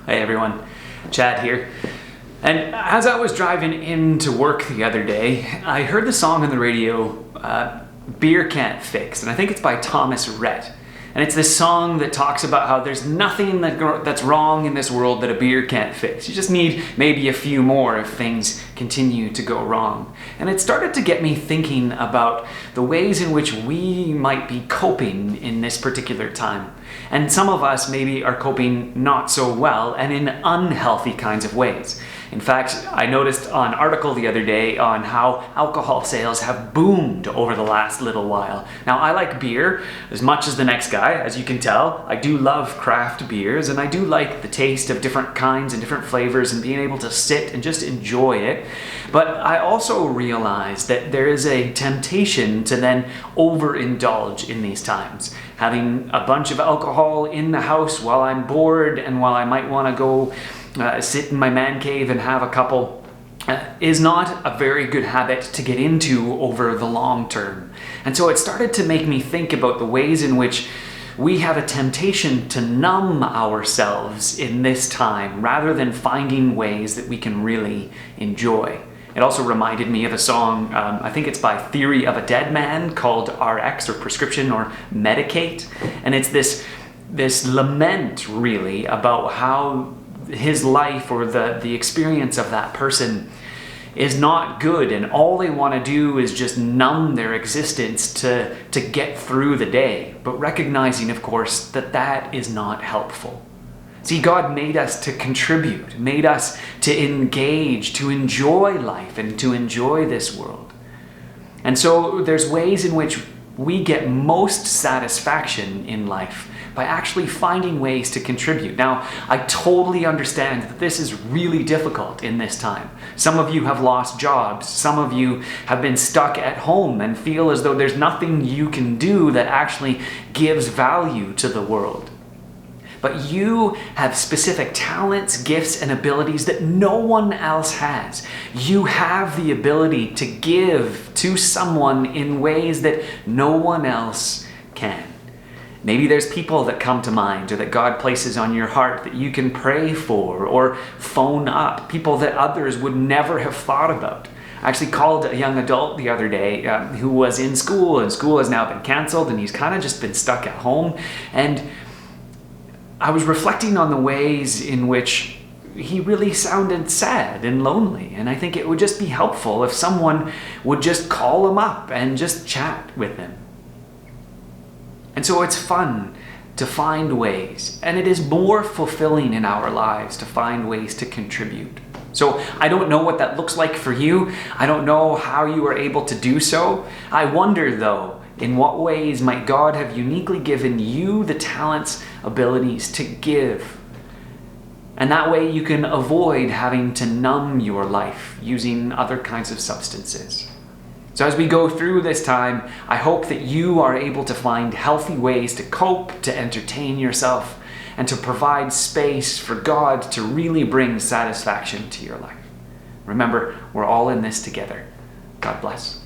Hey everyone, Chad here. And as I was driving into work the other day, I heard the song on the radio, Beer Can't Fix, and I think it's by Thomas Rhett. And it's this song that talks about how there's nothing that's wrong in this world that a beer can't fix. You just need maybe a few more if things continue to go wrong. And it started to get me thinking about the ways in which we might be coping in this particular time. And some of us maybe are coping not so well and in unhealthy kinds of ways. In fact, I noticed an article the other day on how alcohol sales have boomed over the last little while. Now, I like beer as much as the next guy, as you can tell. I do love craft beers, and I do like the taste of different kinds and different flavors and being able to sit and just enjoy it. But I also realize that there is a temptation to then overindulge in these times. Having a bunch of alcohol in the house while I'm bored and while I might want to go sit in my man cave and have a couple is not a very good habit to get into over the long term. And so it started to make me think about the ways in which we have a temptation to numb ourselves in this time rather than finding ways that we can really enjoy. It also reminded me of a song, I think it's by Theory of a Dead Man, called RX, or Prescription, or Medicate. And it's this lament, really, about how his life or the experience of that person is not good, and all they want to do is just numb their existence to get through the day, but recognizing, of course, that that is not helpful. See, God made us to contribute, made us to engage, to enjoy life and to enjoy this world. And so there's ways in which we get most satisfaction in life by actually finding ways to contribute. Now, I totally understand that this is really difficult in this time. Some of you have lost jobs. Some of you have been stuck at home and feel as though there's nothing you can do that actually gives value to the world. But you have specific talents, gifts, and abilities that no one else has. You have the ability to give to someone in ways that no one else can. Maybe there's people that come to mind or that God places on your heart that you can pray for or phone up, people that others would never have thought about. I actually called a young adult the other day who was in school, and school has now been canceled, and he's kind of just been stuck at home. And I was reflecting on the ways in which he really sounded sad and lonely, and I think it would just be helpful if someone would just call him up and just chat with him. And so it's fun to find ways, and it is more fulfilling in our lives to find ways to contribute. So I don't know what that looks like for you. I don't know how you are able to do so. I wonder, though, in what ways might God have uniquely given you the talents, abilities to give? And that way you can avoid having to numb your life using other kinds of substances. So as we go through this time, I hope that you are able to find healthy ways to cope, to entertain yourself, and to provide space for God to really bring satisfaction to your life. Remember, we're all in this together. God bless.